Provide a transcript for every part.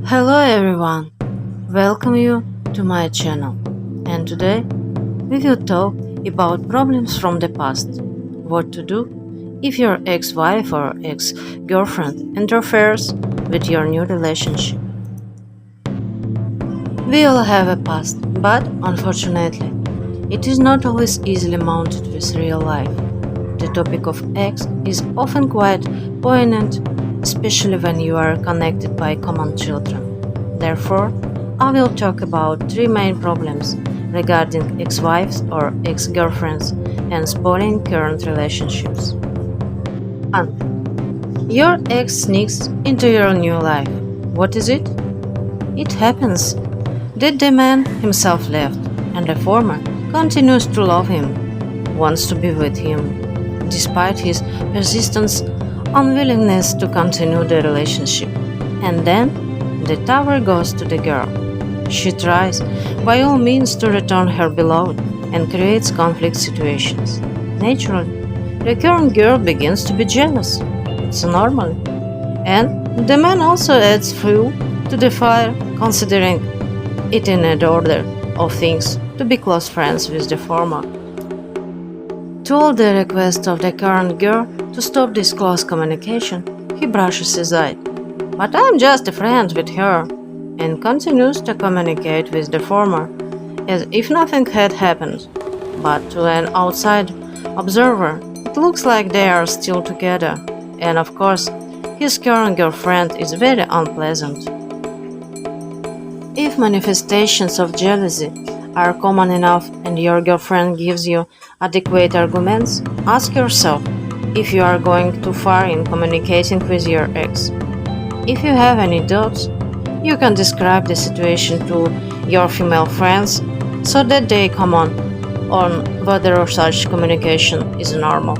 Hello everyone, welcome you to my channel. And today we will talk about problems from the past. What to do if your ex-wife or ex-girlfriend interferes with your new relationship. We all have a past, but unfortunately, it is not always easily mounted with real life. The topic of ex is often quite poignant, especially when you are connected by common children. Therefore, I will talk about three main problems regarding ex-wives or ex-girlfriends and spoiling current relationships. 1. Your ex sneaks into your new life. What is it? It happens that the man himself left and the former continues to love him, wants to be with him, despite his persistent unwillingness to continue the relationship. And then the tower goes to the girl. She tries by all means to return her beloved and creates conflict situations. Naturally, the current girl begins to be jealous. It's normal. And the man also adds fuel to the fire, considering it in the order of things to be close friends with the former. To all the requests of the current girl to stop this close communication, he brushes aside. But I'm just a friend with her, and continues to communicate with the former as if nothing had happened. But to an outside observer, it looks like they are still together, and of course, his current girlfriend is very unpleasant. If manifestations of jealousy are common enough and your girlfriend gives you adequate arguments, ask yourself if you are going too far in communicating with your ex. If you have any doubts, you can describe the situation to your female friends so that they comment on whether such communication is normal.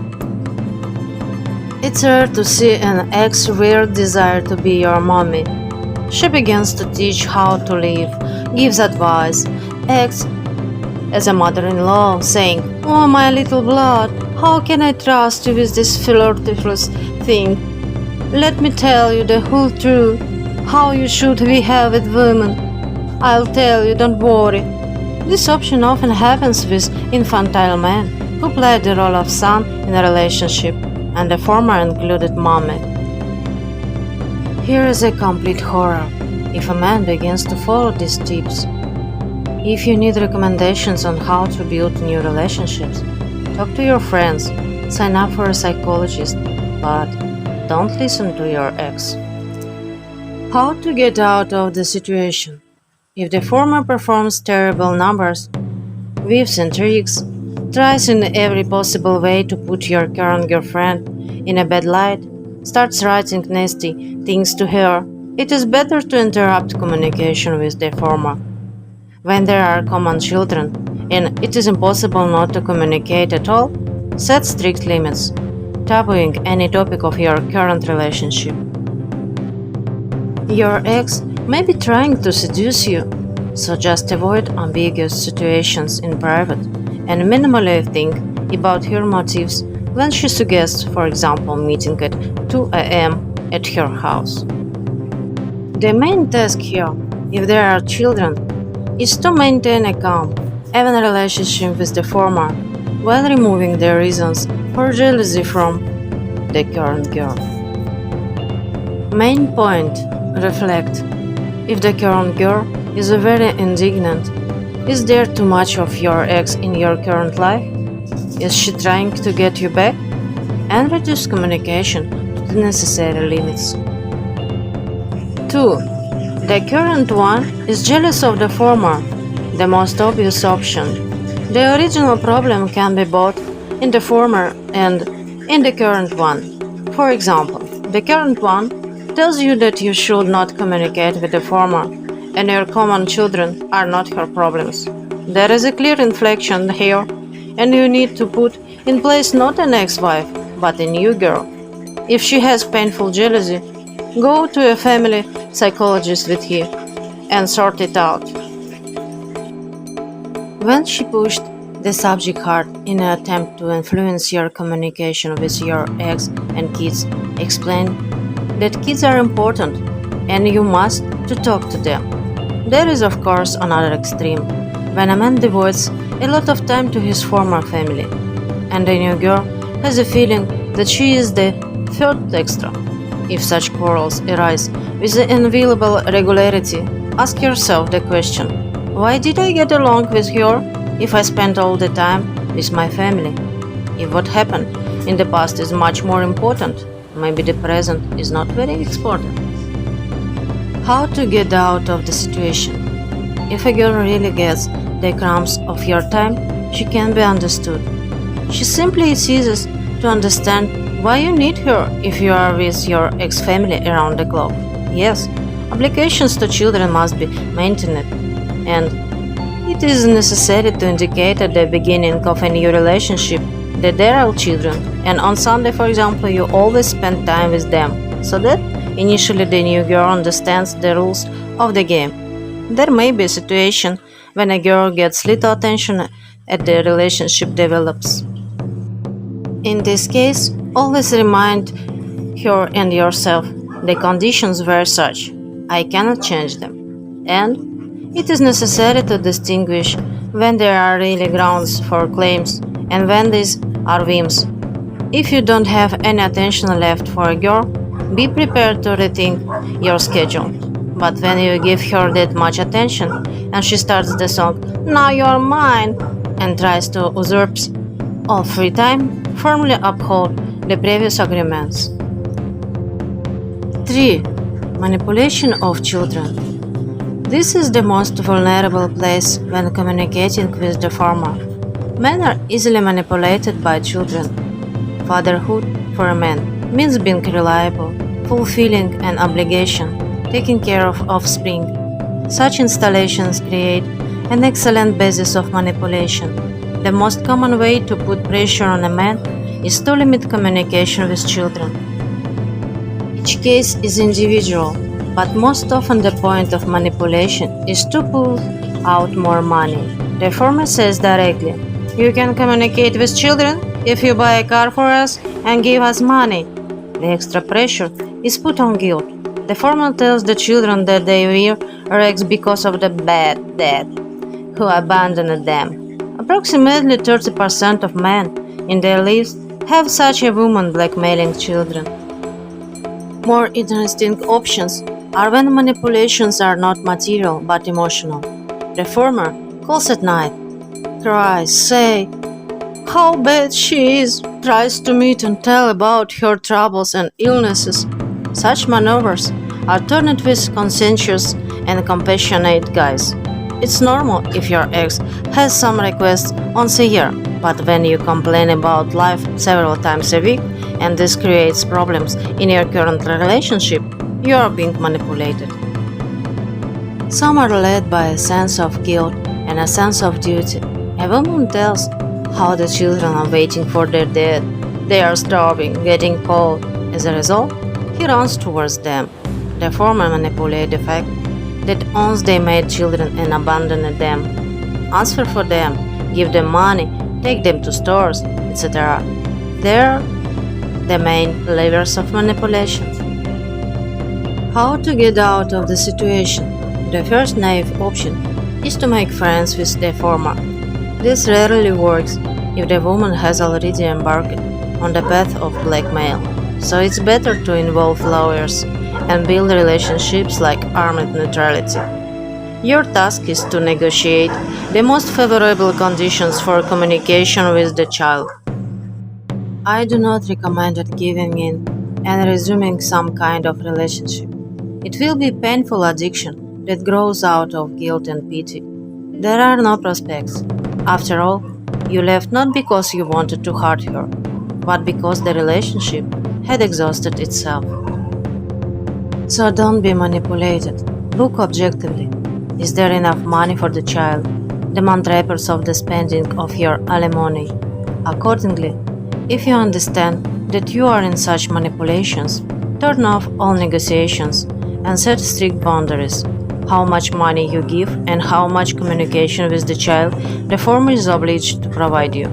It's rare to see an ex weird desire to be your mommy. She begins to teach how to live, gives advice, acts as a mother-in-law, saying, "Oh, my little blood, how can I trust you with this flirtatious thing? Let me tell you the whole truth, how you should behave with women. I'll tell you, don't worry." This option often happens with infantile men who play the role of son in a relationship, and the former included mommy. Here is a complete horror if a man begins to follow these tips. If you need recommendations on how to build new relationships, talk to your friends, sign up for a psychologist, but don't listen to your ex. How to get out of the situation? If the former performs terrible numbers, weaves and tricks, tries in every possible way to put your current girlfriend in a bad light, starts writing nasty things to her, it is better to interrupt communication with the former. When there are common children and it is impossible not to communicate at all, set strict limits, tabooing any topic of your current relationship. Your ex may be trying to seduce you, so just avoid ambiguous situations in private and minimally think about her motives when she suggests, for example, meeting at 2 a.m. at her house. The main task here, if there are children, is to maintain a calm, even relationship with the former, while removing the reasons for jealousy from the current girl. Main point: reflect. If the current girl is very indignant, is there too much of your ex in your current life? Is she trying to get you back? And reduce communication to the necessary limits. 2. The current one is jealous of the former, the most obvious option. The original problem can be both in the former and in the current one. For example, the current one tells you that you should not communicate with the former, and your common children are not her problems. There is a clear inflection here, and you need to put in place not an ex-wife, but a new girl. If she has painful jealousy, go to a family psychologist with her and sort it out. When she pushed the subject hard in an attempt to influence your communication with your ex and kids, explain that kids are important and you must to talk to them. There is, of course, another extreme, when a man devotes a lot of time to his former family, and the new girl has a feeling that she is the third extra. If such quarrels arise with an inviolable regularity, ask yourself the question: why did I get along with her if I spent all the time with my family? If what happened in the past is much more important, maybe the present is not very important. How to get out of the situation? If a girl really gets the crumbs of your time, she can be understood. She simply ceases to understand why you need her if you are with your ex-family around the clock. Yes, obligations to children must be maintained, and it is necessary to indicate at the beginning of a new relationship that they are children, and on Sunday, for example, you always spend time with them, so that initially the new girl understands the rules of the game. There may be a situation when a girl gets little attention as the relationship develops. In this case, always remind her and yourself the conditions were such. I cannot change them. And it is necessary to distinguish when there are really grounds for claims and when these are whims. If you don't have any attention left for a girl, be prepared to rethink your schedule. But when you give her that much attention and she starts the song "Now You're Mine" and tries to usurp all free time, firmly uphold the previous agreements. 3. Manipulation of children. This is the most vulnerable place when communicating with the former. Men are easily manipulated by children. Fatherhood for a man means being reliable, fulfilling an obligation, taking care of offspring. Such installations create an excellent basis of manipulation. The most common way to put pressure on a man is to limit communication with children. Each case is individual, but most often the point of manipulation is to pull out more money. The former says directly, "You can communicate with children if you buy a car for us and give us money." The extra pressure is put on guilt. The former tells the children that they were rags because of the bad dad who abandoned them. Approximately 30% of men in their lives have such a woman blackmailing children. More interesting options are when manipulations are not material but emotional. The former calls at night, cries, say how bad she is, tries to meet and tell about her troubles and illnesses. Such maneuvers are turned with conscientious and compassionate guys. It's normal if your ex has some requests once a year, but when you complain about life several times a week and this creates problems in your current relationship, you are being manipulated. Some are led by a sense of guilt and a sense of duty. A woman tells how the children are waiting for their dad. They are starving, getting cold. As a result, he runs towards them. The former manipulate the fact that once they made children and abandoned them, answer for them, give them money, take them to stores, etc. They're the main levers of manipulation. How to get out of the situation? The first naive option is to make friends with the former. This rarely works if the woman has already embarked on the path of blackmail, so it's better to involve lawyers and build relationships like armed neutrality. Your task is to negotiate the most favorable conditions for communication with the child. I do not recommend giving in and resuming some kind of relationship. It will be painful addiction that grows out of guilt and pity. There are no prospects. After all, you left not because you wanted to hurt her, but because the relationship had exhausted itself. So don't be manipulated. Look objectively. Is there enough money for the child? Demand reports of the spending of your alimony. Accordingly, if you understand that you are in such manipulations, turn off all negotiations and set strict boundaries. How much money you give and how much communication with the child the former is obliged to provide you.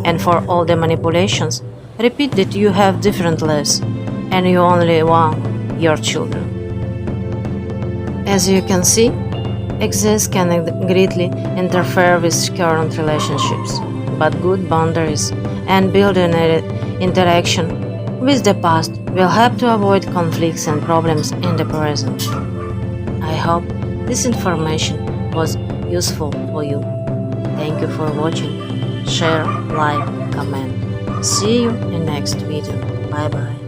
And for all the manipulations, repeat that you have different lives and you only want your children. As you can see, excess can greatly interfere with current relationships, but good boundaries and building an interaction with the past will help to avoid conflicts and problems in the present. I hope this information was useful for you. Thank you for watching. Share, like, comment. See you in next video. Bye bye.